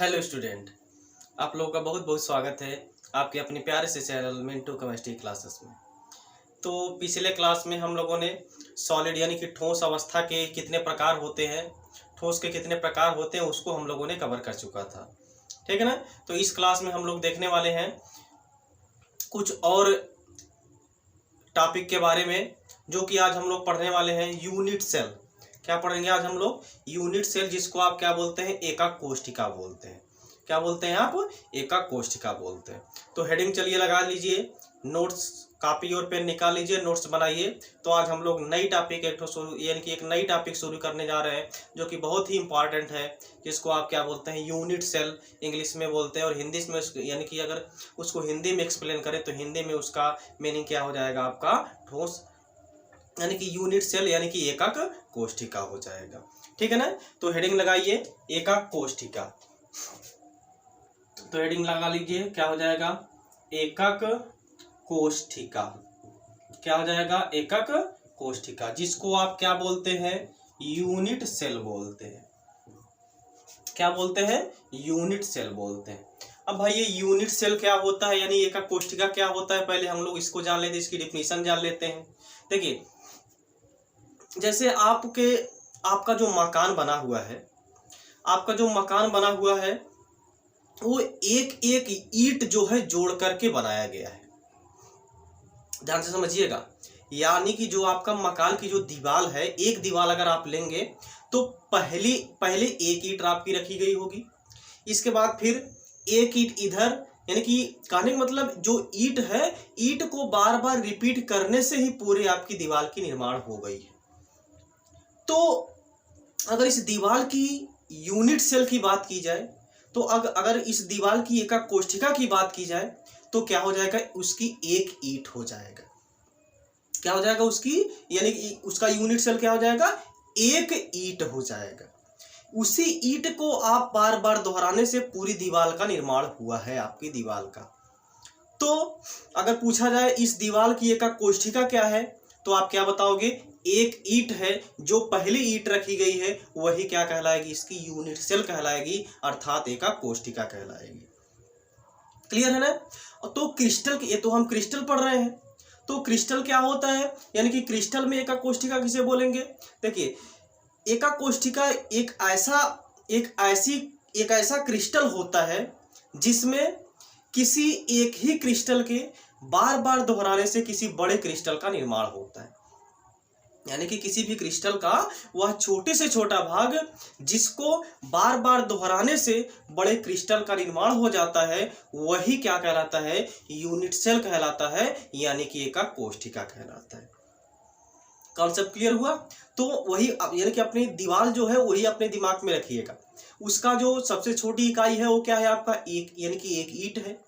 Hello student, आप लोगों का बहुत बहुत स्वागत है आपके अपने प्यारे से चैनल मिंटू केमिस्ट्री क्लासेस में। तो पिछले क्लास में हम लोगों ने सॉलिड यानी कि ठोस अवस्था के कितने प्रकार होते हैं, ठोस के कितने प्रकार होते हैं उसको हम लोगों ने कवर कर चुका था, ठीक है ना। तो इस क्लास में हम लोग देखने वाले हैं कुछ और टॉपिक के बारे में, जो कि आज हम लोग पढ़ने वाले हैं यूनिट सेल। क्या पढ़ेंगे आज हम लोग? यूनिट सेल, जिसको आप क्या बोलते हैं? एकक कोशिका बोलते हैं। क्या बोलते हैं आप? एकक कोशिका बोलते हैं। तो हेडिंग चलिए लगा लीजिए, नोट्स कॉपी और पेन निकाल लीजिए, नोट्स बनाइए। तो आज हम लोग नई टॉपिक यानी कि एक नई टॉपिक शुरू करने जा रहे हैं, जो कि बहुत ही इंपॉर्टेंट है, जिसको आप क्या बोलते हैं? यूनिट सेल इंग्लिश में बोलते हैं। और हिंदी में यानी कि अगर उसको हिंदी में एक्सप्लेन करें तो हिंदी में उसका मीनिंग क्या हो जाएगा आपका? ठोस यानी कि यूनिट सेल यानी कि एकक कोशिका हो जाएगा, ठीक है ना। तो हेडिंग लगाइए एकक कोशिका। तो हेडिंग लगा लीजिए, क्या हो जाएगा? एकक कोशिका। क्या हो जाएगा? एकक कोशिका, जिसको आप क्या बोलते हैं? यूनिट सेल बोलते हैं। क्या बोलते हैं? यूनिट सेल बोलते हैं। अब भाई ये यूनिट सेल क्या होता है, यानी एकक कोशिका क्या होता है, पहले हम लोग इसको जान लेते हैं, इसकी डिफिनीशन जान लेते हैं। देखिए, जैसे आपका जो मकान बना हुआ है, आपका जो मकान बना हुआ है वो एक एक ईंट जो है जोड़ करके बनाया गया है। ध्यान से समझिएगा, यानी कि जो आपका मकान की जो दीवार है, एक दीवार अगर आप लेंगे तो पहले एक ईंट आपकी रखी गई होगी, इसके बाद फिर एक ईंट इधर, यानी कि कहने का मतलब जो ईंट है, ईंट को बार बार रिपीट करने से ही पूरे आपकी दीवार की निर्माण हो गई है। तो अगर इस दीवार की यूनिट सेल की बात की जाए, तो अगर इस दीवार की एकक कोशिका की बात की जाए, तो क्या हो जाएगा? उसकी एक ईंट हो जाएगा। क्या हो जाएगा उसकी? यानी कि उसका यूनिट सेल क्या हो जाएगा? एक ईंट हो जाएगा। उसी ईंट को आप बार बार दोहराने से पूरी दीवार का निर्माण हुआ है आपकी दीवार का। तो अगर पूछा जाए इस दीवार की एकक कोशिका क्या है, तो आप क्या बताओगे? एक ईंट है, जो पहली ईंट रखी गई है वही क्या कहलाएगी? इसकी यूनिट सेल कहलाएगी, अर्थात एकक कोशिका कहलाएगी। क्लियर है ना। तो क्रिस्टल, ये तो हम क्रिस्टल पढ़ रहे हैं, तो क्रिस्टल क्या होता है, यानी कि क्रिस्टल में एकक कोशिका किसे बोलेंगे? देखिए, एकक कोशिका एक ऐसा क्रिस्टल होता है जिसमें किसी एक ही क्रिस्टल के बार बार दोहराने से किसी बड़े क्रिस्टल का निर्माण होता है। यानी कि किसी भी क्रिस्टल का वह छोटे से छोटा भाग जिसको बार बार दोहराने से बड़े क्रिस्टल का निर्माण हो जाता है, वही क्या कहलाता है? यूनिट सेल कहलाता है, यानी कि एकक कोशिका कहलाता है। कॉन्सेप्ट क्लियर हुआ? तो वही यानी कि अपनी दीवार जो है वही अपने दिमाग में रखिएगा। उसका जो सबसे छोटी इकाई है वो क्या है आपका? एक, यानी कि एक ईंट है।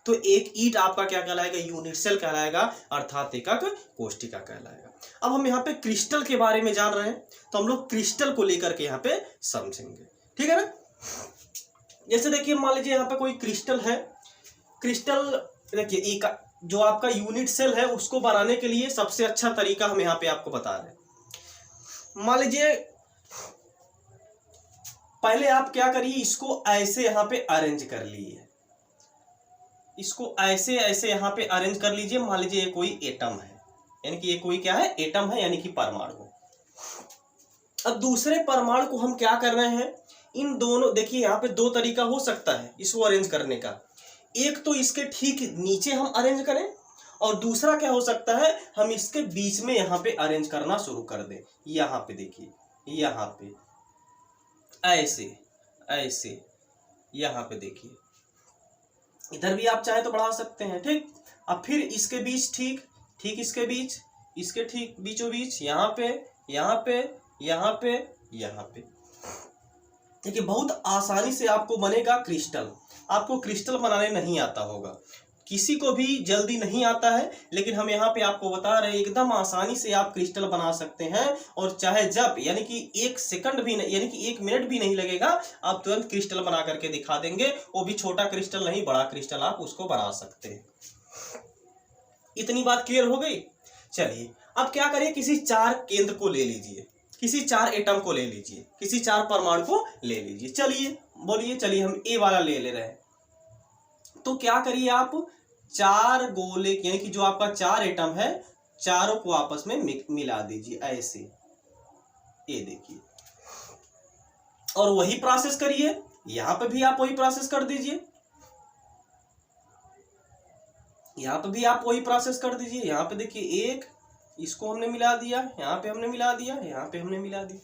तो एक ईंट आपका क्या कहलाएगा? यूनिट सेल कहलाएगा, अर्थात एकक कोशिका कहलाएगा। अब हम यहाँ पे क्रिस्टल के बारे में जान रहे हैं, तो हम लोग क्रिस्टल को लेकर के यहाँ पे समझेंगे, ठीक है ना। जैसे देखिए, मान लीजिए यहाँ पे कोई क्रिस्टल है। क्रिस्टल देखिए, एक जो आपका यूनिट सेल है उसको बनाने के लिए सबसे अच्छा तरीका हम यहाँ पे आपको बता रहे हैं। मान लीजिए, पहले आप क्या करिए, इसको ऐसे यहाँ पे अरेंज कर लीजिए, इसको ऐसे ऐसे यहाँ पे अरेंज कर लीजिए। मान लीजिए ये कोई एटम है, यानी कि ये कोई क्या है? एटम है, यानी कि परमाणु। अब दूसरे परमाणु को हम क्या कर रहे हैं? इन दोनों, देखिए यहाँ पे दो तरीका हो सकता है इसको अरेंज करने का। एक तो इसके ठीक नीचे हम अरेंज करें, और दूसरा क्या हो सकता है? हम इसके बीच में यहाँ पे अरेंज करना शुरू कर दें। यहाँ पे देखिए, यहाँ पे ऐसे ऐसे, यहाँ पे देखिए, इधर भी आप चाहे तो बढ़ा सकते हैं, ठीक। अब फिर इसके बीच, ठीक इसके बीच, इसके ठीक बीचों बीच, यहाँ पे, यहाँ पे, यहाँ पे, यहाँ पे। देखिए, बहुत आसानी से आपको बनेगा क्रिस्टल। आपको क्रिस्टल बनाने नहीं आता होगा, किसी को भी जल्दी नहीं आता है, लेकिन हम यहाँ पे आपको बता रहे हैं एकदम आसानी से आप क्रिस्टल बना सकते हैं। और चाहे जब, यानी कि एक सेकंड भी नहीं, यानी कि 1 मिनट भी नहीं लगेगा, आप तुरंत क्रिस्टल बना करके दिखा देंगे। वो भी छोटा क्रिस्टल नहीं, बड़ा क्रिस्टल आप उसको बना सकते हैं। इतनी बात क्लियर हो गई। चलिए, अब क्या करिए, किसी चार केंद्र को ले लीजिए। किसी 4 एटम को ले लीजिए, किसी 4 परमाणु को ले लीजिए। चलिए बोलिए, चलिए हम ए वाला ले ले रहे हैं। तो क्या करिए आप, 4 गोले यानी कि जो आपका 4 एटम है, चारों को आपस में मिला दीजिए ऐसे, ये देखिए। और वही प्रोसेस करिए, यहां पे भी आप वही प्रोसेस कर दीजिए, यहां पे भी आप वही प्रोसेस कर दीजिए। यहां पे देखिए एक, इसको हमने मिला दिया, यहां पे हमने मिला दिया, यहां पे हमने मिला दिया।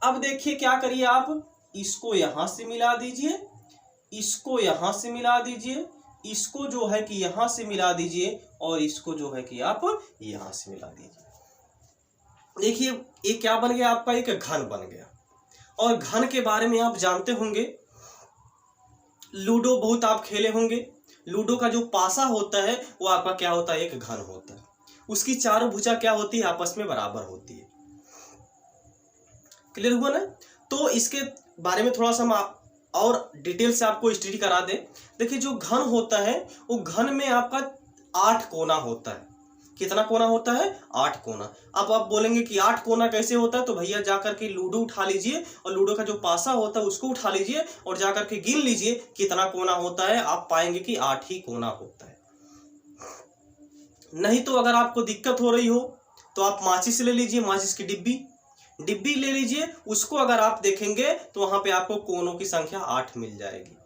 अब देखिए क्या करिए आप, इसको यहां से मिला दीजिए, इसको यहां से मिला दीजिए, इसको जो है कि यहां से मिला दीजिए, और इसको जो है कि आप यहां से मिला दीजिए। देखिए ये क्या बन गया आपका, एक घन बन गया। और घन के बारे में आप जानते होंगे, लूडो बहुत आप खेले होंगे। लूडो का जो पासा होता है वो आपका क्या होता है, एक घन होता है। उसकी चारों भुजा क्या होती है, आपस में बराबर होती है। क्लियर हुआ ना? तो इसके बारे में थोड़ा सा हम और डिटेल से आपको स्टडी करा दे। देखिए जो घन होता है, वो घन में आपका 8 कोना होता है। कितना कोना होता है, 8 कोना। अब आप बोलेंगे कि 8 कोना कैसे होता है, तो भैया जाकर के लूडो उठा लीजिए, और लूडो का जो पासा होता है उसको उठा लीजिए, और जाकर के गिन लीजिए कितना कोना होता है। आप पाएंगे कि 8 ही कोना होता है। नहीं तो अगर आपको दिक्कत हो रही हो तो आप माचिस ले लीजिए, माचिस की डिब्बी ले लीजिए। उसको अगर आप देखेंगे तो वहां पे आपको कोनों की संख्या 8 मिल जाएगी।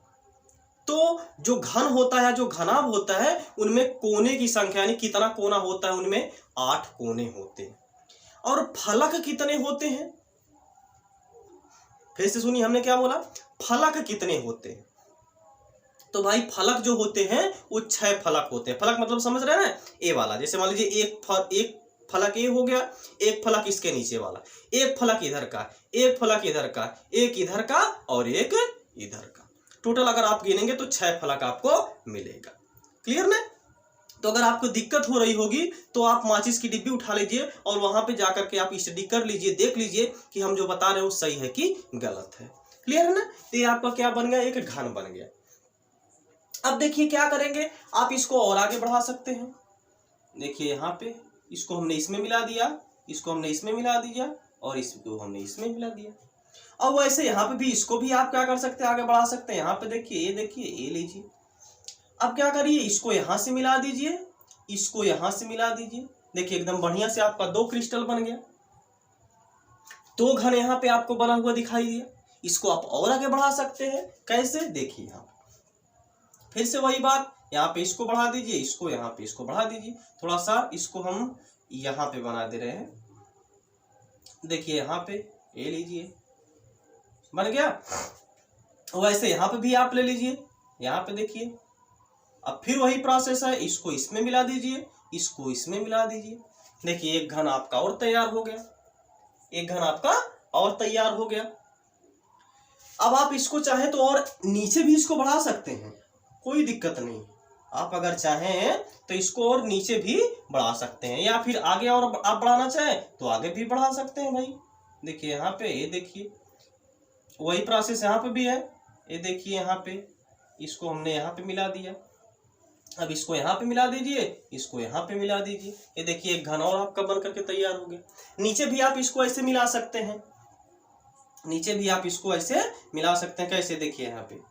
तो जो घन होता है, जो घनाभ होता है, उनमें कोने की संख्या यानी कितना कोना होता है, उनमें 8 कोने होते हैं। और फलक कितने होते हैं, फिर से सुनिए, हमने क्या बोला, फलक कितने होते हैं। तो भाई फलक जो होते हैं वो 6 फलक होते हैं। फलक मतलब समझ रहे हैं ना, ए वाला। जैसे मान लीजिए एक फलक ये हो गया, एक फलक इसके नीचे वाला, एक फलक इधर का, एक फलक इधर का, एक इधर का, और एक इधर का। टोटल अगर आप गिनेंगे तो 6 फलक आपको मिलेगा। क्लियर ना? तो अगर आपको दिक्कत हो रही होगी तो आप माचिस की डिब्बी उठा लीजिए, और वहां पे जाकर के आप स्टडी कर लीजिए, देख लीजिए कि हम जो बता रहे हैं वो सही है कि गलत है। क्लियर है ना? तो ये आपका क्या बन गया, एक घन बन गया। अब देखिए क्या करेंगे, आप इसको और आगे बढ़ा सकते हैं। देखिए यहाँ पे इसको हमने इसमें मिला दिया, इसको हमने इसमें मिला दिया, और इसको हमने इसमें मिला दिया। अब वैसे यहाँ पे भी इसको भी आप क्या कर सकते हैं, आगे बढ़ा सकते हैं। यहाँ पे देखिए, ये देखिए, ये लीजिए। अब क्या करिए, इसको यहां से मिला दीजिए, इसको यहां से मिला दीजिए। देखिए एकदम बढ़िया से आपका 2 क्रिस्टल बन गया। 2 घन यहाँ पे आपको बना हुआ दिखाई दिया। इसको आप और आगे बढ़ा सकते हैं। कैसे, देखिए यहाँ फिर से वही बात, यहाँ पे इसको बढ़ा दीजिए, इसको यहाँ पे इसको बढ़ा दीजिए। थोड़ा सा इसको हम यहाँ पे बना दे रहे हैं। देखिए यहाँ पे ये लीजिए, बन गया। वैसे यहाँ पे भी आप ले लीजिए, यहाँ पे देखिए। अब फिर वही प्रोसेस है, इसको इसमें मिला दीजिए, इसको इसमें मिला दीजिए। देखिए एक घन आपका और तैयार हो गया, एक घन आपका और तैयार हो गया। अब आप इसको चाहे तो और नीचे भी इसको बढ़ा सकते हैं, कोई दिक्कत नहीं। आप अगर चाहें तो इसको और नीचे भी बढ़ा सकते हैं, या फिर आगे और आप बढ़ाना चाहें तो आगे भी बढ़ा सकते हैं भाई। देखिए यहाँ पे, ये देखिए वही प्रोसेस यहाँ पे भी है। ये देखिए यहाँ पे इसको हमने यहाँ पे मिला दिया। अब इसको यहाँ पे मिला दीजिए, इसको यहाँ पे मिला दीजिए। ये देखिए एक घन और आपका बन करके तैयार हो गया। नीचे भी आप इसको ऐसे मिला सकते हैं, नीचे भी आप इसको ऐसे मिला सकते हैं। कैसे, देखिए यहाँ पे,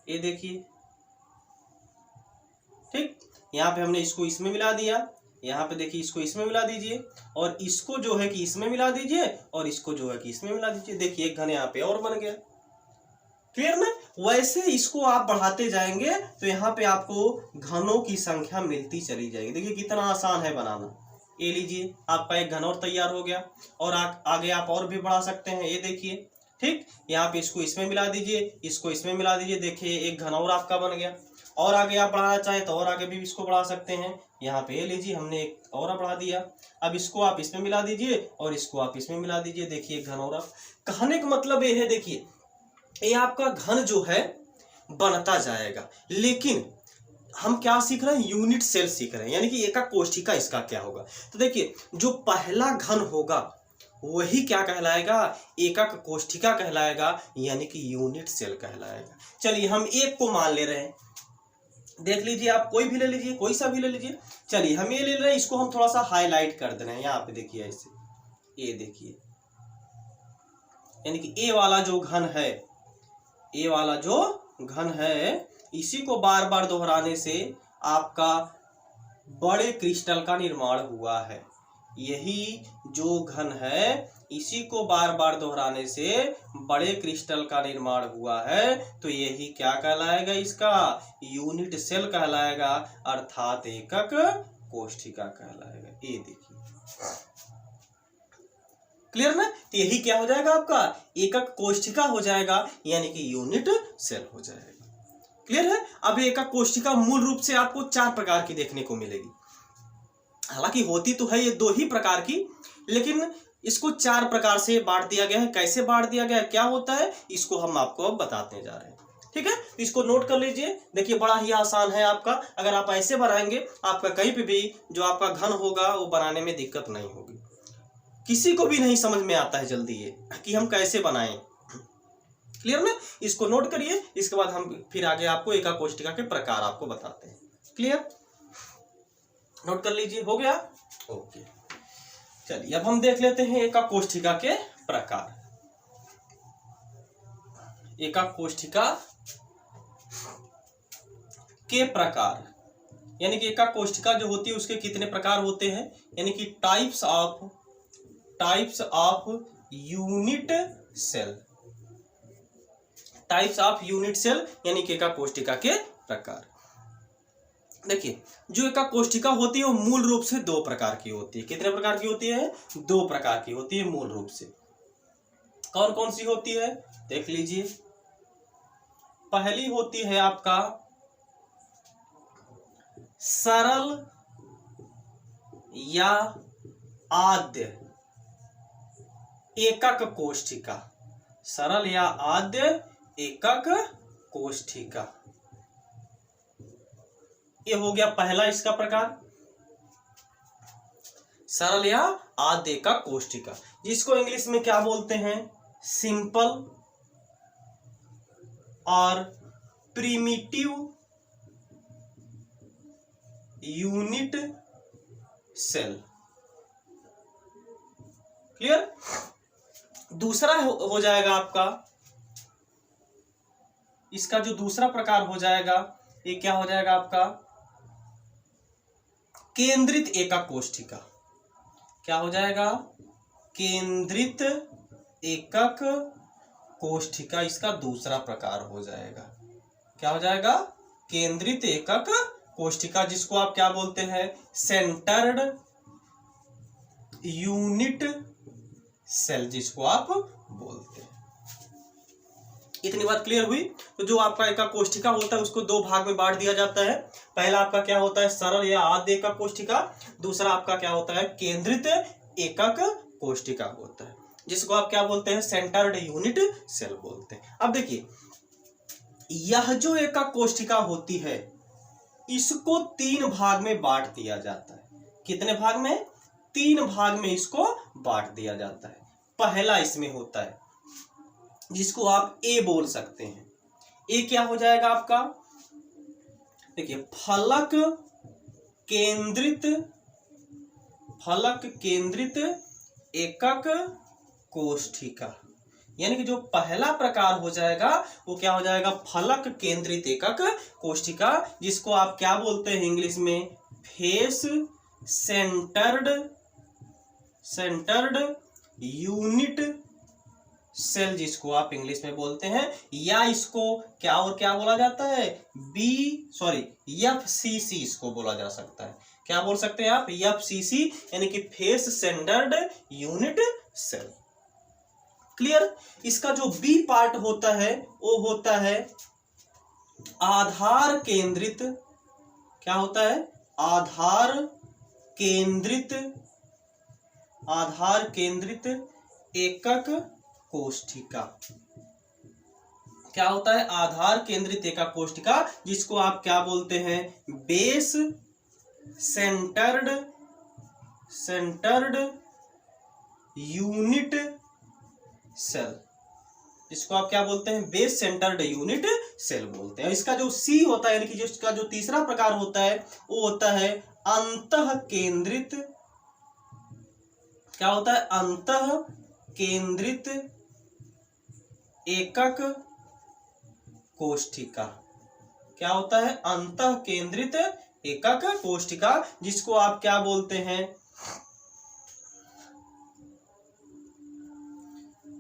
ये देखिए, ठीक। यहाँ पे हमने इसको इसमें मिला दिया, यहाँ पे देखिए इसको इसमें मिला दीजिए, और इसको जो है कि इसमें मिला दीजिए, और इसको जो है कि इसमें मिला दीजिए। देखिए एक घन यहाँ पे और बन गया। क्लियर ना? वैसे इसको आप बढ़ाते जाएंगे तो यहाँ पे आपको घनों की संख्या मिलती चली जाएगी। देखिए कितना आसान है बनाना। ये लीजिए, आपका एक घन और तैयार हो गया। और आगे आप और भी बढ़ा सकते हैं। ये देखिए, ठीक। यहाँ पे इसको इसमें मिला दीजिए, इसको इसमें मिला दीजिए। देखिए एक घन और आपका बन गया। और आगे आप बढ़ाना चाहें तो और आगे भी इसको बढ़ा सकते हैं। यहाँ पे ये लीजिए, हमने एक और बढ़ा दिया। अब इसको आप इसमें मिला दीजिए, और इसको आप इसमें मिला दीजिए। देखिए घन और आप, कहने का मतलब ये है, देखिए ये आपका घन जो है बनता जाएगा। लेकिन हम क्या सीख रहे हैं, यूनिट सेल सीख रहे हैं, यानी कि एकक कोष्ठिका इसका क्या होगा। तो देखिए जो पहला घन होगा वही क्या कहलाएगा, एकक कोष्ठिका कहलाएगा, यानी कि यूनिट सेल कहलाएगा। चलिए हम एक को मान ले रहे हैं, देख लीजिए, आप कोई भी ले लीजिए, कोई सा भी ले लीजिए। चलिए हम ये ले रहे हैं, इसको हम थोड़ा सा हाईलाइट कर दे रहे हैं। यहाँ पे देखिए ऐसे, ये देखिए, यानी कि ए वाला जो घन है, ए वाला जो घन है, इसी को बार बार दोहराने से आपका बड़े क्रिस्टल का निर्माण हुआ है। यही जो घन है, इसी को बार बार दोहराने से बड़े क्रिस्टल का निर्माण हुआ है। तो यही क्या कहलाएगा, इसका यूनिट सेल कहलाएगा, अर्थात एकक कोष्ठिका कहलाएगा। ये देखिए, क्लियर ना। तो यही क्या हो जाएगा, आपका एकक कोष्ठिका हो जाएगा, यानी कि यूनिट सेल हो जाएगा। क्लियर है। अब एकक कोष्ठिका मूल रूप से आपको 4 प्रकार की देखने को मिलेगी। हालांकि होती तो है ये 2 ही प्रकार की, लेकिन इसको 4 प्रकार से बांट दिया गया है। कैसे बांट दिया गया है, क्या होता है, इसको हम आपको अब बताने जा रहे हैं। ठीक है, तो इसको नोट कर लीजिए। देखिए बड़ा ही आसान है आपका, अगर आप ऐसे बनाएंगे, आपका कहीं पे भी जो आपका घन होगा वो बनाने में दिक्कत नहीं होगी। किसी को भी नहीं समझ में आता है जल्दी ये कि हम कैसे बनाएं। क्लियर ना। इसको नोट करिए, इसके बाद हम फिर आगे आपको एकक कोष्ठिका के प्रकार आपको बताते हैं। क्लियर, नोट कर लीजिए, हो गया। ओके, चलिए अब हम देख लेते हैं एकक कोष्ठिका के प्रकार। एकक कोष्ठिका के प्रकार, यानी कि एकक कोष्ठिका जो होती है उसके कितने प्रकार होते हैं, यानी कि types of unit cell. Types of unit cell यानी कि एकक कोष्ठिका के प्रकार। देखिए, जो एकक कोष्ठिका होती है वो मूल रूप से 2 प्रकार की होती है। कितने प्रकार की होती है, 2 प्रकार की होती है मूल रूप से। कौन कौन सी होती है, देख लीजिए। पहली होती है आपका सरल या आद्य एकक कोष्ठिका। सरल या आद्य एकक कोष्ठिका, ये हो गया पहला इसका प्रकार, सरल या आद्य एकक कोष्ठिका, जिसको इंग्लिश में क्या बोलते हैं, सिंपल और प्रिमिटिव यूनिट सेल। क्लियर। दूसरा हो जाएगा आपका, इसका जो दूसरा प्रकार हो जाएगा, ये क्या हो जाएगा आपका, केंद्रित एकक कोष्ठिका। क्या हो जाएगा, केंद्रित एकक कोष्ठिका, इसका दूसरा प्रकार हो जाएगा। क्या हो जाएगा, केंद्रित एकक कोष्ठिका, जिसको आप क्या बोलते हैं, सेंटर्ड यूनिट सेल, जिसको आप बोलते हैं। इतनी बात क्लियर हुई। तो जो आपका एकक कोष्ठिका होता है उसको 2 भाग में बांट दिया जाता है। पहला आपका क्या होता है, सरल या आद्य एकक कोष्ठिका। दूसरा आपका क्या होता है, केंद्रित एकक कोष्ठिका होता है, जिसको आप क्या बोलते हैं, सेंटर्ड यूनिट सेल बोलते हैं। अब देखिए, यह जो एकक कोष्ठिका होती है इसको 3 भाग में बांट दिया जाता है। कितने भाग में, 3 भाग में इसको बांट दिया जाता है। पहला इसमें होता है जिसको आप ए बोल सकते हैं। ए क्या हो जाएगा आपका, देखिए, फलक केंद्रित एकक कोष्ठिका, यानी कि जो पहला प्रकार हो जाएगा वो क्या हो जाएगा, फलक केंद्रित एकक कोष्ठिका, जिसको आप क्या बोलते हैं इंग्लिश में, फेस सेंटर्ड यूनिट सेल, जिसको आप इंग्लिश में बोलते हैं, या इसको क्या और क्या बोला जाता है, FCC इसको बोला जा सकता है। क्या बोल सकते हैं आप, FCC, यानी कि face centred unit cell. Clear. इसका जो बी पार्ट होता है वो होता है आधार केंद्रित, क्या होता है, आधार केंद्रित एकक कोष्ठिका। क्या होता है, आधार केंद्रित एकक कोष्ठिका, जिसको आप क्या बोलते हैं, बेस सेंटर्ड यूनिट सेल। इसको आप क्या बोलते हैं, बेस सेंटर्ड यूनिट सेल बोलते हैं। इसका जो सी होता है यानी कि जो इसका जो तीसरा प्रकार होता है वो होता है अंतः केंद्रित, क्या होता है, अंतः केंद्रित एकक कोशिका। क्या होता है, अंतः केंद्रित एकक कोशिका, जिसको आप क्या बोलते हैं,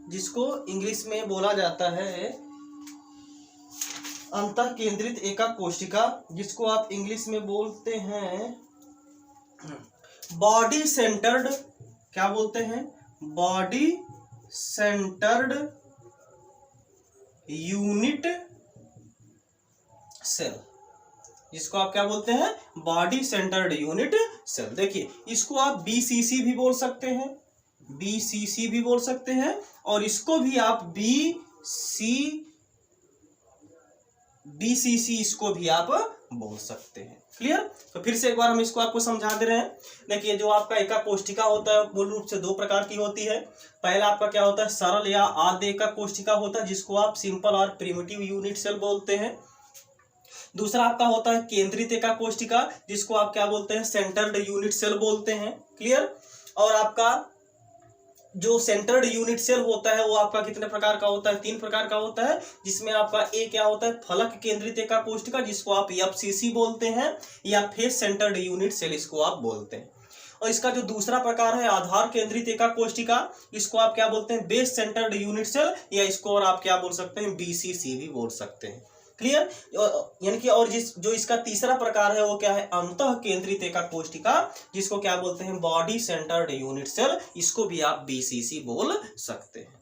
जिसको इंग्लिश में बोला जाता है अंतः केंद्रित एकक कोशिका, जिसको आप इंग्लिश में बोलते हैं बॉडी सेंटर्ड, क्या बोलते हैं, बॉडी सेंटर्ड यूनिट सेल, जिसको आप क्या बोलते हैं, बॉडी सेंटर्ड यूनिट सेल। देखिए इसको आप बीसीसी भी बोल सकते हैं, बीसीसी भी बोल सकते हैं, और इसको भी आप बीसीसी इसको भी आप बोल सकते हैं। क्लियर? तो फिर से एक बार हम इसको आपको समझा दे रहे हैं। देखिए जो आपका एकक कोशिका होता है मूल रूप से दो प्रकार की होती है। पहला आपका क्या होता है, सरल या आद्य एकक कोशिका होता है, जिसको आप सिंपल और प्रिमिटिव यूनिट सेल बोलते हैं। दूसरा आपका होता है केंद्रित एकक कोशिका, जिसको आप क्या बोलते हैं, सेंटर्ड यूनिट सेल बोलते हैं। क्लियर? और आपका जो सेंटर्ड यूनिट सेल होता है वो आपका कितने प्रकार का होता है, 3 प्रकार का होता है, जिसमें आपका ए क्या होता है, फलक केंद्रित एकक कोशिका, जिसको आप एफसीसी बोलते हैं, या फेस सेंटर्ड यूनिट सेल इसको आप बोलते हैं। और इसका जो दूसरा प्रकार है आधार केंद्रित एकक कोशिका, इसको आप क्या बोलते हैं, बेस सेंटर्ड यूनिट सेल, या इसको और आप क्या बोल सकते हैं, बीसीसी भी बोल सकते हैं। क्लियर? यानी कि और जो इसका तीसरा प्रकार है वो क्या है, अंतः केंद्रित एकक कोशिका, जिसको क्या बोलते हैं, बॉडी सेंटर्ड यूनिट सेल, इसको भी आप बीसीसी बोल सकते हैं।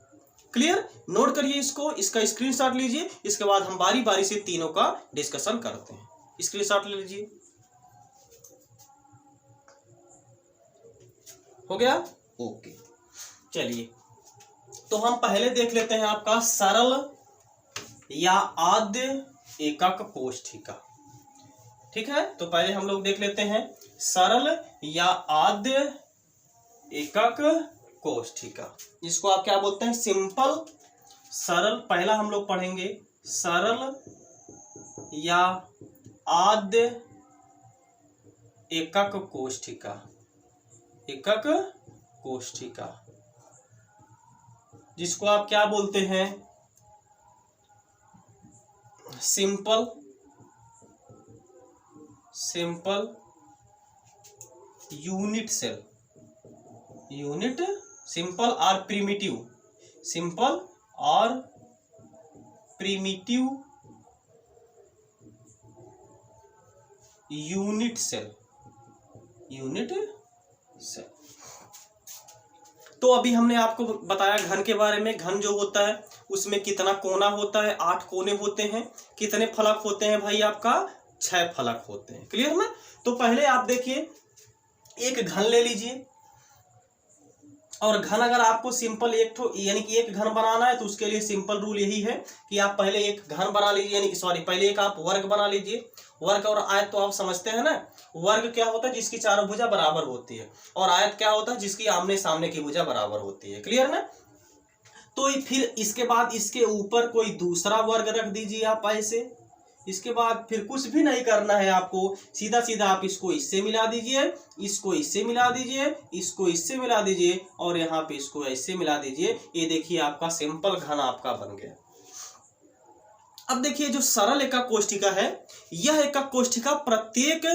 क्लियर? नोट करिए इसको, इसका स्क्रीनशॉट लीजिए, इसके बाद हम बारी बारी से तीनों का डिस्कशन करते हैं। स्क्रीनशॉट ले लीजिए। हो गया? ओके, चलिए तो हम पहले देख लेते हैं आपका सरल या आद्य एकक कोशिका। ठीक है, तो पहले हम लोग देख लेते हैं सरल या आद्य एकक कोशिका, जिसको आप क्या बोलते हैं, सिंपल, सरल। पहला हम लोग पढ़ेंगे सरल या आद्य एकक कोशिका, एकक कोशिका, जिसको आप क्या बोलते हैं, simple, simple unit cell, unit, simple और प्रिमिटिव, सिंपल और primitive unit cell, unit cell. तो अभी हमने आपको बताया घन के बारे में। घन जो होता है उसमें कितना कोना होता है, 8 कोने होते हैं। कितने फलक होते हैं भाई, आपका 6 फलक होते हैं। क्लियर ना? तो पहले आप देखिए एक घन ले लीजिए, और घन अगर आपको सिंपल एक यानी कि एक घन बनाना है तो उसके लिए सिंपल रूल यही है कि आप पहले एक घन बना लीजिए, यानी कि सॉरी पहले एक आप वर्ग बना लीजिए। वर्ग और आयत तो आप समझते हैं ना। वर्ग क्या होता है, जिसकी चारों भुजा बराबर होती है, और आयत क्या होता है, जिसकी आमने सामने की भुजा बराबर होती है। क्लियर ना? तो फिर इसके बाद इसके ऊपर कोई दूसरा वर्ग रख दीजिए आप ऐसे। इसके बाद फिर कुछ भी नहीं करना है आपको, सीधा सीधा आप इसको इससे मिला दीजिए, इसको इससे मिला दीजिए, इसको इससे मिला दीजिए, और यहाँ पे इसको ऐसे मिला दीजिए। ये देखिए आपका सिंपल घन आपका बन गया। अब देखिए जो सरल एकक कोशिका है, यह एकक कोशिका प्रत्येक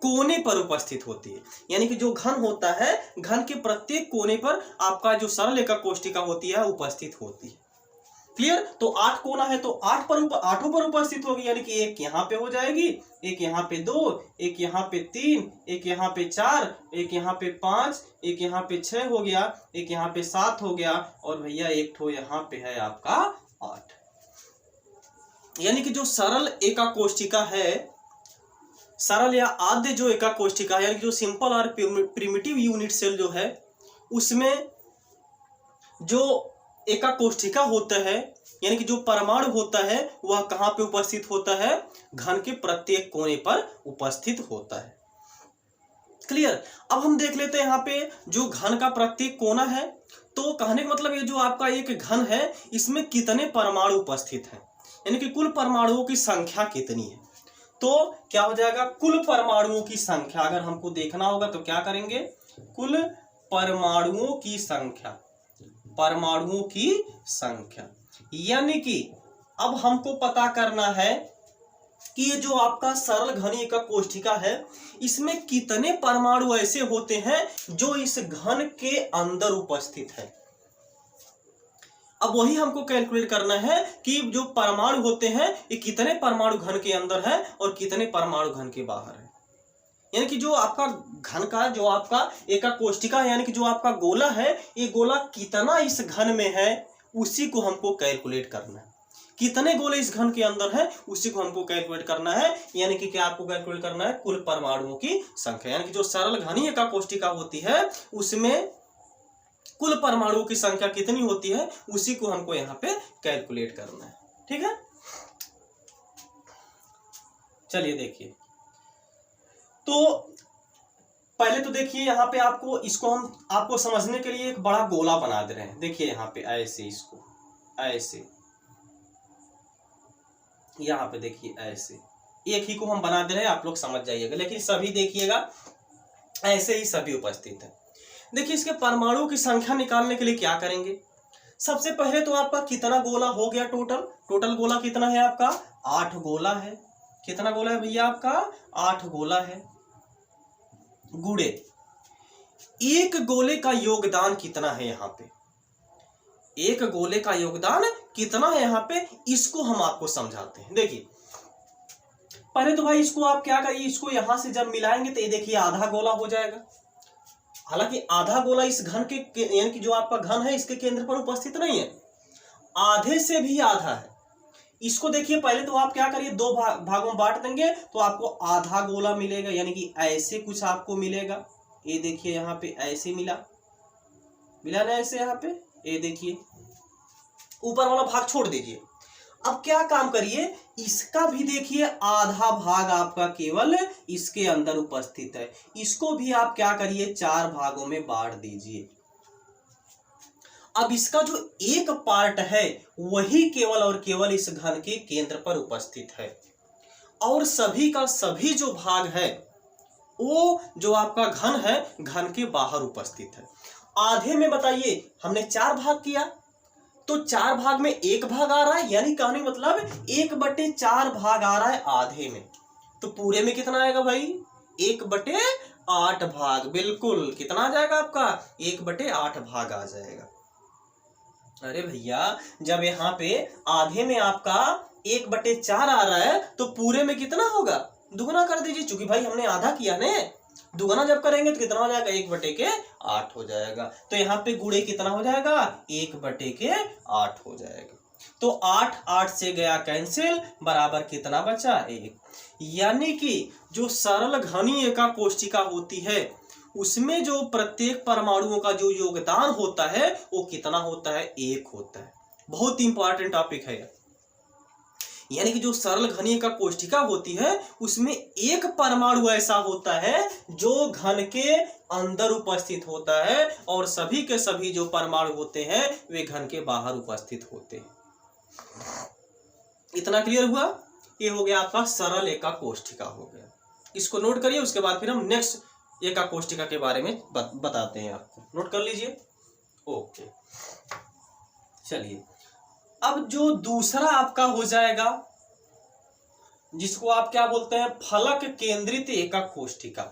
कोने पर उपस्थित होती है। यानी कि जो घन होता है, घन के प्रत्येक कोने पर आपका जो सरल एकक कोशिका होती है उपस्थित होती है। क्लियर? तो 8 कोना है तो 8 पर उपस्थित होगी, यानी कि एक यहाँ पे हो जाएगी, एक यहाँ पे 2, एक यहाँ पे 3, एक यहाँ पे 4, एक यहाँ पे 5, एक यहाँ पे 6 हो गया, एक यहाँ पे 7 हो गया, और भैया एक ठो यहाँ पे है आपका 8। यानी कि जो सरल एकक कोशिका है, सरल या आद्य जो एकक कोशिका है, यानी कि जो सिंपल और प्रिमिटिव यूनिट सेल जो है, उसमें जो एकक कोशिका होता है, यानी कि जो परमाणु होता है, वह कहाँ पे उपस्थित होता है, घन के प्रत्येक कोने पर उपस्थित होता है। क्लियर। अब हम देख लेते हैं यहाँ पे जो घन का प्रत्येक कोना है, तो कहने का मतलब ये जो आपका एक घन है इसमें कितने परमाणु उपस्थित हैं, यानी कि कुल परमाणुओं की संख्या कितनी है। तो क्या हो जाएगा, कुल परमाणुओं की संख्या अगर हमको देखना होगा तो क्या करेंगे, कुल परमाणुओं की संख्या, परमाणुओं की संख्या, यानी कि अब हमको पता करना है कि ये जो आपका सरल घनीय का कोष्ठिका है इसमें कितने परमाणु ऐसे होते हैं जो इस घन के अंदर उपस्थित है। अब वही हमको कैलकुलेट करना है कि जो परमाणु होते हैं ये कितने परमाणु घन के अंदर है और कितने परमाणु घन के बाहर है। यानी कि जो आपका घन का जो आपका एका कोष्ठिका है, यानी कि जो आपका गोला है, ये गोला कितना इस घन में है उसी को हमको कैलकुलेट करना है। कितने गोले इस घन के अंदर है उसी को हमको कैलकुलेट करना है। यानी कि क्या आपको कैलकुलेट करना है, कुल परमाणुओं की संख्या, यानी कि जो सरल घनीय एका कोष्ठिका होती है उसमें कुल परमाणुओं की संख्या कितनी होती है उसी को हमको यहाँ पे कैलकुलेट करना है। ठीक है, चलिए देखिए, तो पहले तो देखिए यहाँ पे आपको इसको हम आपको समझने के लिए एक बड़ा गोला बना दे रहे हैं। देखिए यहाँ पे ऐसे, इसको ऐसे, यहाँ पे देखिए ऐसे, एक ही को हम बना दे रहे हैं, आप लोग समझ जाइएगा, लेकिन सभी देखिएगा ऐसे ही सभी उपस्थित है। देखिए इसके परमाणु की संख्या निकालने के लिए क्या करेंगे, सबसे पहले तो आपका कितना गोला हो गया, टोटल गोला कितना है आपका, 8 गोला है। कितना गोला है भैया आपका, 8 गोला है। गुणे एक गोले का योगदान कितना है, यहाँ पे एक गोले का योगदान कितना है यहाँ पे, इसको हम आपको समझाते हैं। देखिए पहले तो भाई इसको आप क्या करिए, इसको यहां से जब मिलाएंगे तो ये देखिए आधा गोला हो जाएगा। हालांकि आधा गोला इस घन के यानी कि जो आपका घन है इसके केंद्र पर उपस्थित नहीं है, आधे से भी आधा है। इसको देखिए पहले तो आप क्या करिए, 2 भागों में बांट देंगे तो आपको आधा गोला मिलेगा, यानी कि ऐसे कुछ आपको मिलेगा। ये देखिए यहाँ पे ऐसे मिला ना ऐसे, यहाँ पे ये देखिए ऊपर वाला भाग छोड़ दीजिए। अब क्या काम करिए, इसका भी देखिए आधा भाग आपका केवल इसके अंदर उपस्थित है, इसको भी आप क्या करिए 4 भागों में बांट दीजिए। अब इसका जो एक पार्ट है वही केवल और केवल इस घन के केंद्र पर उपस्थित है, और सभी का सभी जो भाग है वो जो आपका घन है घन के बाहर उपस्थित है। आधे में बताइए हमने 4 भाग किया तो 4 भाग में 1 भाग आ रहा है, यानी कहने मतलब 1/4 भाग आ रहा है आधे में, तो पूरे में कितना आएगा भाई, 1/8 भाग। बिल्कुल कितना आ जाएगा आपका, 1/8 भाग आ जाएगा। अरे भैया जब यहाँ पे आधे में आपका 1/4 आ रहा है तो पूरे में कितना होगा, दुगना कर दीजिए, चूंकि भाई हमने आधा किया ने, दुगना जब करेंगे तो कितना हो जाएगा, 1/8 हो जाएगा। तो यहाँ पे गुणे कितना हो जाएगा, 1/8 हो जाएगा। तो 8 से गया कैंसिल, बराबर कितना बचा, 1। यानी कि जो सरल घनीय एका कोष्ठिका होती है उसमें जो प्रत्येक परमाणुओं का जो योगदान होता है वो कितना होता है, 1 होता है। बहुत इंपॉर्टेंट टॉपिक है। यानी कि जो सरल घनीय का कोष्ठिका होती है उसमें एक परमाणु ऐसा होता है जो घन के अंदर उपस्थित होता है, और सभी के सभी जो परमाणु होते हैं वे घन के बाहर उपस्थित होते हैं। इतना क्लियर हुआ, ये हो गया आपका सरल एका कोष्ठिका हो गया। इसको नोट करिए, उसके बाद फिर हम नेक्स्ट एका कोष्ठिका के बारे में बताते हैं आपको, नोट कर लीजिए। ओके चलिए, अब जो दूसरा आपका हो जाएगा जिसको आप क्या बोलते हैं, फलक केंद्रित एकक कोष्ठिका।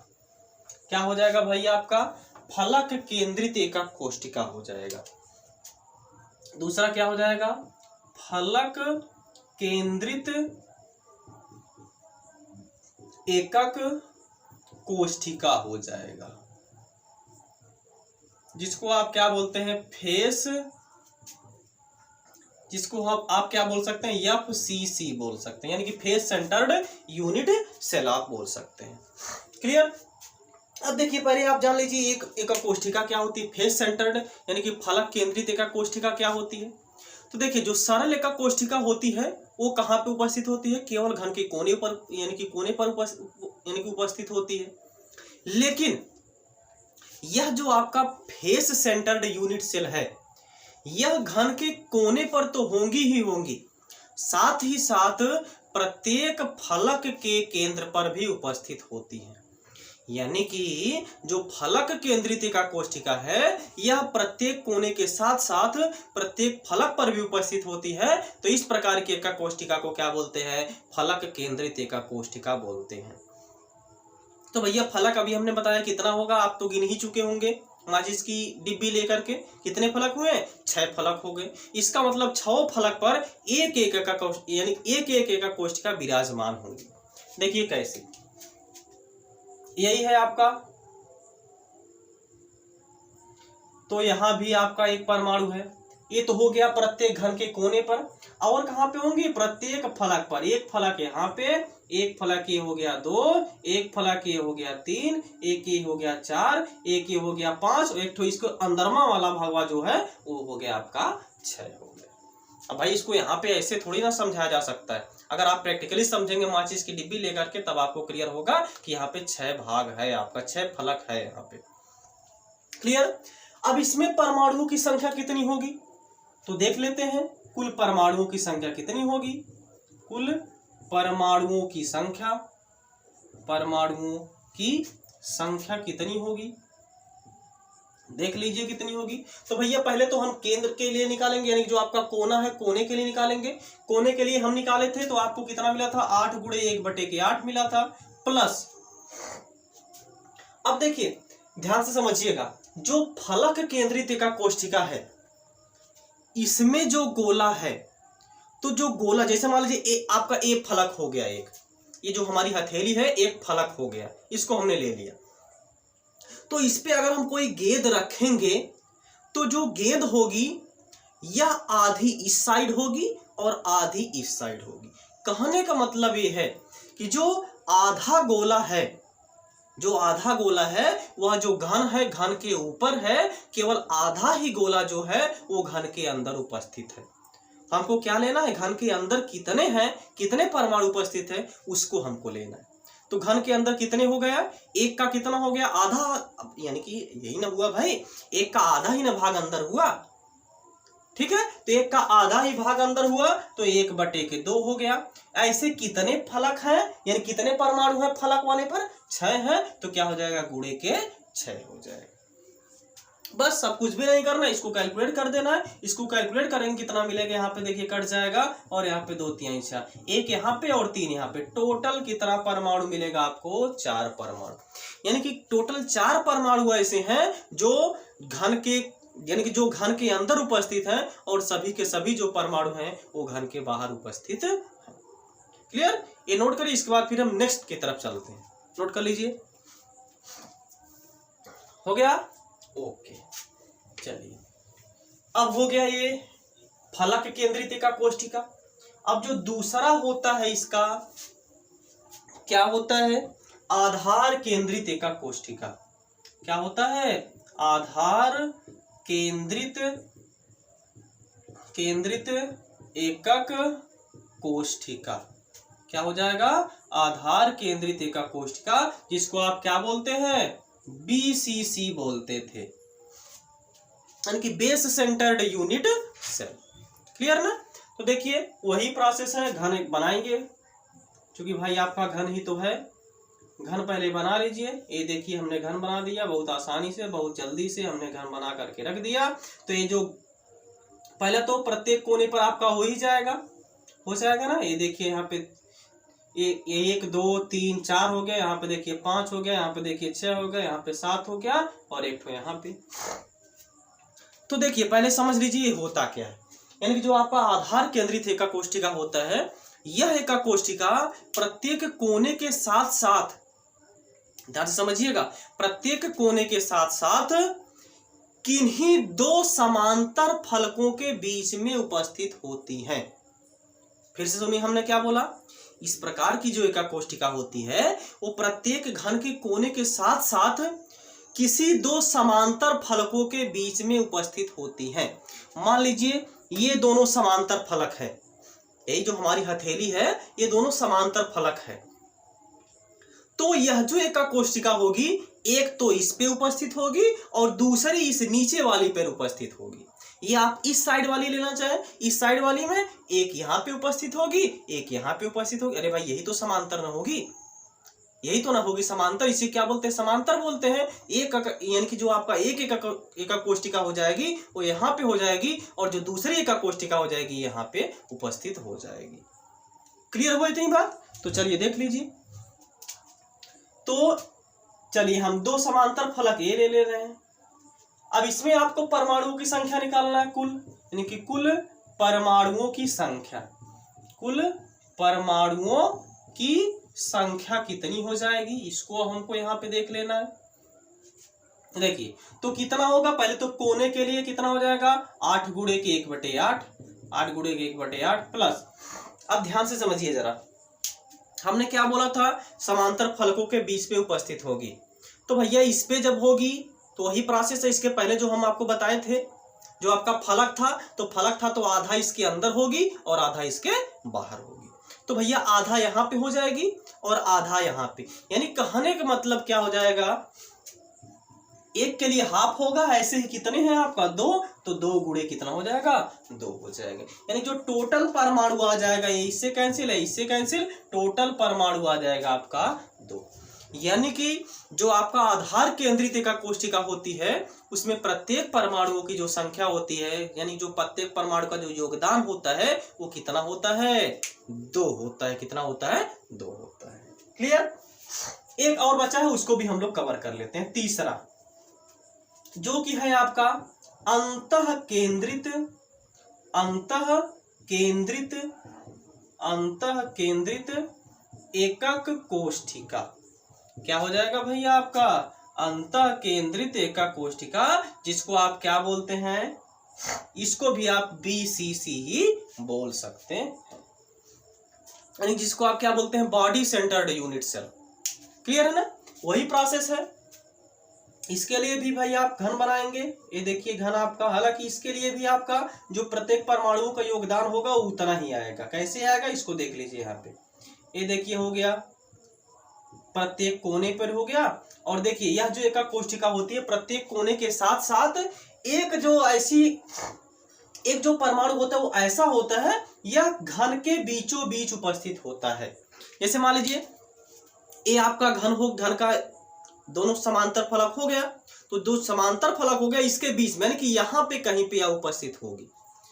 क्या हो जाएगा भाई आपका, फलक केंद्रित एकक कोष्ठिका हो जाएगा। दूसरा क्या हो जाएगा, फलक केंद्रित एकक कोष्ठिका हो जाएगा, जिसको आप क्या बोलते हैं, फेस, जिसको आप क्या बोल सकते हैं, FCC बोल सकते हैं, यानी कि फेस सेंटर्ड यूनिट सेल आप बोल सकते हैं। क्लियर। अब देखिए पहले आप जान लीजिए एकक कोष्ठिका क्या होती है, फेस सेंटर्ड यानी कि फलक केंद्रित एकक कोष्ठिका क्या होती है। तो देखिए जो सरल एकक कोष्ठिका होती है वो कहाँ पे उपस्थित होती है, केवल घन के कोने पर, यानी कि कोने पर उपस्थित होती है। लेकिन यह जो आपका फेस सेंटर्ड यूनिट सेल है, यह घन के कोने पर तो होंगी ही होंगी, साथ ही साथ प्रत्येक फलक के केंद्र पर भी उपस्थित होती है। यानी कि जो फलक केंद्रित एका कोष्ठिका है, यह प्रत्येक कोने के साथ साथ प्रत्येक फलक पर भी उपस्थित होती है। तो इस प्रकार की एका कोष्ठिका को क्या बोलते हैं? फलक केंद्रित एका कोष्ठिका बोलते हैं। तो भैया फलक अभी हमने बताया कितना होगा, आप तो गिन ही चुके होंगे। माचिस की डिब्बी लेकर के कितने फलक हुए? 6 फलक हो गए। इसका मतलब 6 फलक पर एक एका कोष्ठिका विराजमान होंगी। देखिए कैसे, यही है आपका, तो यहां भी आपका एक परमाणु है। ये तो हो गया प्रत्येक घन के कोने पर। और कहां पे होंगे? प्रत्येक फलक पर। एक फलक यहाँ पे, एक फलक ये हो गया 2, एक फलक ये हो गया 3, एक ये हो गया 4, एक ये हो गया 5, और एक तो इसको अंदरमा वाला भागवा जो है वो हो गया आपका 6 हो गया। अब भाई इसको यहाँ पे ऐसे थोड़ी ना समझाया जा सकता है। अगर आप प्रैक्टिकली समझेंगे माचिस की डिब्बी लेकर के, तब आपको क्लियर होगा कि यहाँ पे 6 भाग है, आपका 6 फलक है यहाँ पे। क्लियर? अब इसमें परमाणुओं की संख्या कितनी होगी तो देख लेते हैं। कुल परमाणुओं की संख्या कितनी होगी? कुल परमाणुओं की संख्या कितनी होगी देख लीजिए कितनी होगी। तो भैया पहले तो हम केंद्र के लिए निकालेंगे, यानी जो आपका कोना है कोने के लिए निकालेंगे। कोने के लिए हम निकाले थे तो आपको कितना मिला था? 8 × 1/8 मिला था, प्लस। अब देखिए ध्यान से समझिएगा, जो फलक केंद्रित एका कोष्ठिका है, इसमें जो गोला है, तो जो गोला जैसे मान लीजिए आपका एक फलक हो गया, एक ये जो हमारी हथेली है एक फलक हो गया, इसको हमने ले लिया। तो इस पे अगर हम कोई गेंद रखेंगे तो जो गेंद होगी यह आधी इस साइड होगी और आधी इस साइड होगी। कहने का मतलब ये है कि जो आधा गोला है वह जो घन है, घन के ऊपर है, केवल आधा ही गोला जो है वो घन के अंदर उपस्थित है। हमको क्या लेना है? घन के अंदर कितने हैं, कितने परमाणु उपस्थित है, उसको हमको लेना है। तो घन के अंदर कितने हो गया? एक का कितना हो गया? आधा, यानी कि यही ना हुआ भाई, एक का आधा ही ना भाग अंदर हुआ। ठीक है, तो एक का आधा ही भाग अंदर हुआ तो 1/2 हो गया। ऐसे कितने फलक हैं, यानी कितने परमाणु हैं फलक वाले पर? 6 हैं। तो क्या हो जाएगा? गुणे के 6 हो जाएगा। बस सब कुछ भी नहीं करना, इसको कैलकुलेट कर देना है। इसको कैलकुलेट करेंगे कितना मिलेगा? यहाँ पे देखिए कट जाएगा और यहाँ पे 2 3 4, एक यहाँ पे और 3 यहाँ पे। टोटल कितना परमाणु मिलेगा आपको? 4 परमाणु। यानी कि टोटल 4 परमाणु ऐसे हैं जो घन के, यानी कि जो घन के अंदर उपस्थित हैं, और सभी के सभी जो परमाणु हैं वो घन के बाहर उपस्थित हैं। क्लियर? ये नोट करिए। इसके बाद फिर हम नेक्स्ट की तरफ चलते हैं। नोट कर लीजिए। हो गया? ओके, चलिए अब हो गया ये फलक केंद्रित एका कोष्ठिका। अब जो दूसरा होता है इसका क्या होता है? आधार केंद्रित एका कोष्ठिका। क्या होता है? आधार केंद्रित एकक कोष्ठिका। क्या हो जाएगा? आधार केंद्रित एका कोष्ठिका, जिसको आप क्या बोलते हैं? BCC बोलते थे, यानी कि base centred unit cell. Clear ना? तो देखिए वही प्रोसेस है, घन बनाएंगे, क्योंकि भाई आपका घन ही तो है। घन पहले बना लीजिए। ये देखिए हमने घन बना दिया, बहुत आसानी से, बहुत जल्दी से हमने घन बना करके रख दिया। तो ये जो पहले तो प्रत्येक कोने पर आपका हो ही जाएगा, हो जाएगा ना। ये देखिए यहाँ पे ये 1 2 3 4 हो गया, यहाँ पे देखिए 5 हो गया, यहाँ पे देखिए 6 हो गया, यहाँ पे 7 हो गया, और एक तो यहाँ पे। तो देखिए पहले समझ लीजिए ये होता क्या है। यानी कि जो आपका आधार केंद्रित एका कोष्ठिका होता है, यह एका कोष्ठिका प्रत्येक कोने के साथ साथ, ध्यान से समझिएगा, प्रत्येक कोने के साथ साथ किन्हीं 2 समांतर फलकों के बीच में उपस्थित होती हैं। फिर से सुनिए हमने क्या बोला। इस प्रकार की जो एका कोष्ठिका होती है वो प्रत्येक घन के कोने के साथ साथ किसी 2 समांतर फलकों के बीच में उपस्थित होती हैं। मान लीजिए ये दोनों समांतर फलक है, यही जो हमारी हथेली है ये दोनों समांतर फलक है। तो यह जो एकाक कोशिका होगी एक तो इस पे उपस्थित होगी और दूसरी इस नीचे वाली पर उपस्थित होगी। ये आप इस साइड वाली लेना चाहें, इस साइड वाली में एक यहाँ पे उपस्थित होगी, एक यहाँ पे उपस्थित होगी। अरे भाई यही तो समांतर न होगी, यही तो ना होगी समांतर। इसे क्या बोलते हैं? समांतर बोलते हैं। एक यानी कि जो आपका एक एकाक कोशिका हो जाएगी वो यहाँ पे हो जाएगी और जो दूसरी एकाक कोशिका हो जाएगी यहाँ पे उपस्थित हो जाएगी। क्लियर हुआ इतनी बात? तो चलिए देख लीजिए। तो चलिए हम दो समांतर फलक ये ले रहे हैं। अब इसमें आपको परमाणुओं की संख्या निकालना है, कुल, यानी कि कुल परमाणुओं की संख्या, कुल परमाणुओं की संख्या कितनी हो जाएगी इसको हमको यहाँ पे देख लेना है। देखिए तो कितना होगा, पहले तो कोने के लिए कितना हो जाएगा 8 गुणे के 1/8, 8 गुणे के 1/8 प्लस, अब ध्यान से समझिए जरा, हमने क्या बोला था? समांतर फलकों के बीच पे उपस्थित होगी। तो भैया इस पे जब होगी तो वही प्रोसेस है इसके पहले जो हम आपको बताए थे। जो आपका फलक था तो आधा इसके अंदर होगी और आधा इसके बाहर होगी। तो भैया आधा यहाँ पे हो जाएगी और आधा यहाँ पे, यानी कहने का मतलब क्या हो जाएगा, एक के लिए हाफ होगा। ऐसे ही कितने हैं आपका 2, तो 2 गुणे कितना हो जाएगा 2 हो जाएगा। यानी जो टोटल परमाणु आ जाएगा, ये इससे कैंसिल है, इससे कैंसिल, टोटल परमाणु आ जाएगा आपका 2। यानी कि जो आपका आधार केंद्रित एकाक कोशिका होती है उसमें प्रत्येक परमाणुओं की जो संख्या होती है, यानी जो प्रत्येक परमाणु का जो योगदान होता है वो कितना होता है 2 होता है। कितना होता है 2 होता है। क्लियर? एक और बचा है उसको भी हम लोग कवर कर लेते हैं। तीसरा जो कि है आपका अंतः केंद्रित एकक कोशिका। क्या हो जाएगा भैया आपका अंतः केंद्रित एकक कोशिका, जिसको आप क्या बोलते हैं? इसको भी आप BCC ही बोल सकते हैं, यानी जिसको आप क्या बोलते हैं? Body centred unit cell. Clear है ना? वही प्रोसेस है। इसके लिए भी भाई आप घन बनाएंगे। ये देखिए घन आपका, हालांकि इसके लिए भी आपका जो प्रत्येक परमाणु का योगदान होगा उतना ही आएगा। कैसे आएगा इसको देख लीजिए यहाँ पे। ये देखिए हो गया, प्रत्येक कोने पर हो गया। और देखिए यह जो एकाक कोशिका होती है प्रत्येक कोने के साथ साथ एक जो परमाणु होता है वो ऐसा होता है, यह घन के बीचों बीच उपस्थित होता है। जैसे मान लीजिए ये आपका घन का दोनों समांतर फलक हो गया, तो दो समांतर फलक हो गया, इसके बीच में यानी कि यहाँ पे कहीं पे यह उपस्थित होगी।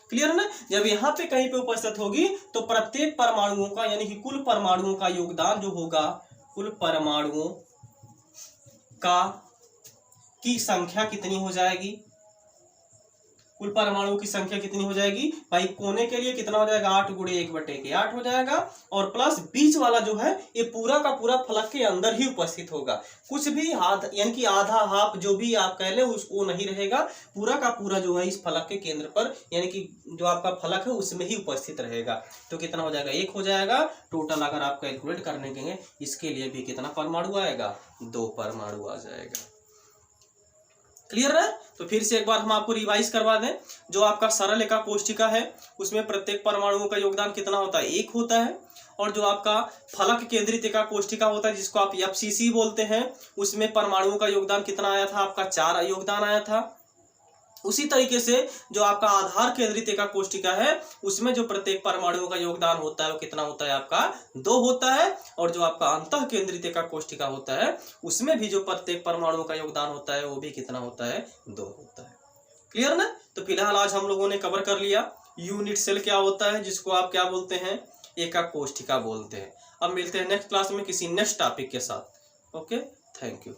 क्लियर है ना? जब यहाँ पे कहीं पे उपस्थित होगी तो प्रत्येक परमाणुओं का, यानी कि कुल परमाणुओं का योगदान जो होगा, कुल परमाणुओं का की संख्या कितनी हो जाएगी? कुल परमाणुओं की संख्या कितनी हो जाएगी भाई? कोने के लिए कितना हो जाएगा 8 गुणे 1/8 हो जाएगा और प्लस बीच वाला जो है ये पूरा का पूरा फलक के अंदर ही उपस्थित होगा। कुछ भी यानी कि आधा हाफ जो भी आप कह ले उसको नहीं रहेगा, पूरा का पूरा जो है इस फलक के केंद्र पर, यानी कि जो आपका फलक है उसमें ही उपस्थित रहेगा। तो कितना हो जाएगा 1 हो जाएगा। टोटल अगर आप कैलकुलेट करने के इसके लिए भी कितना परमाणु आएगा? 2 परमाणु आ जाएगा। क्लियर है? तो फिर से एक बार हम आपको रिवाइज करवा दें। जो आपका सरल एकाक कोशिका है उसमें प्रत्येक परमाणुओं का योगदान कितना होता है? 1 होता है। और जो आपका फलक केंद्रित एकाक कोशिका होता है जिसको आप FCC बोलते हैं, उसमें परमाणुओं का योगदान कितना आया था? आपका 4 योगदान आया था। उसी तरीके से जो आपका आधार केंद्रित एकाक कोशिका है उसमें जो प्रत्येक परमाणुओं का योगदान होता है वो कितना होता है? आपका 2 होता है। और जो आपका अंतः केंद्रित एकाक कोशिका होता है उसमें भी जो प्रत्येक परमाणुओं का योगदान होता है वो भी कितना होता है? 2 होता है। क्लियर ना? तो फिलहाल आज हम लोगों ने कवर कर लिया यूनिट सेल क्या होता है, जिसको आप क्या बोलते हैं? एकाक कोशिका बोलते हैं। अब मिलते हैं नेक्स्ट क्लास में किसी नेक्स्ट टॉपिक के साथ। Okay, thank you.